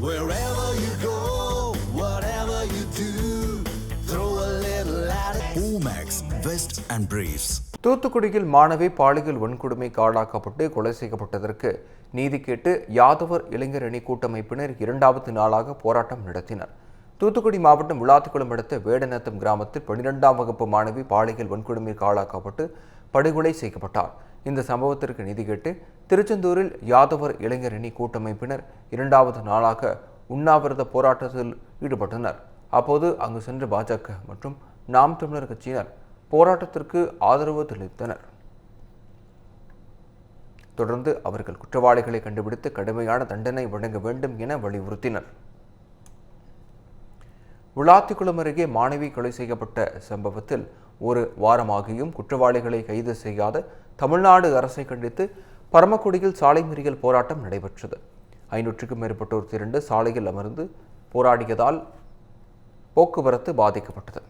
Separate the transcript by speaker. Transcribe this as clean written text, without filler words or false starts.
Speaker 1: Wherever you go, whatever you do, throw a little at it. Omax, Vest and Briefs.
Speaker 2: தூத்துக்குடியில் மாணவி பாலியல் வன்கொடுமைக்கு ஆளாக்கப்பட்டு கொலை செய்யப்பட்டதற்கு நீதி கேட்டு யாதவர் இளைஞர் அணி கூட்டமைப்பினர் 2வது நாளாக போராட்டம் நடத்தினர். தூத்துக்குடி மாவட்டம் விளாத்திக்குளம் அடுத்த வேடநத்தம் கிராமத்தில் 12ஆம் வகுப்பு மாணவி பாலியல் வன்கொடுமைக்கு ஆளாக்கப்பட்டு படுகொலை செய்யப்பட்டார். இந்த சம்பவத்திற்கு நீதி கேட்டு திருச்செந்தூரில் யாதவர் இளைஞர் அணி கூட்டமைப்பினர் 2வது நாளாக உண்ணாவிரத போராட்டத்தில் ஈடுபட்டனர். அப்போது அங்கு சென்ற பாஜக மற்றும் நாம் தமிழர் கட்சியினர் போராட்டத்திற்கு ஆதரவு தெரிவித்தனர். தொடர்ந்து அவர்கள் குற்றவாளிகளை கண்டுபிடித்து கடுமையான தண்டனை வழங்க வேண்டும் என வலியுறுத்தினர். விளாத்திக்குளம் அருகே மாணவி கொலை செய்யப்பட்ட சம்பவத்தில் ஒரு வாரமாகியும் குற்றவாளிகளை கைது செய்யாத தமிழ்நாடு அரசை கண்டித்து பரமக்குடியில் சாலை மறியல் போராட்டம் நடைபெற்றது. 500க்கும் மேற்பட்டோர் திரண்டு சாலையில் அமர்ந்து போராடியதால் போக்குவரத்து பாதிக்கப்பட்டது.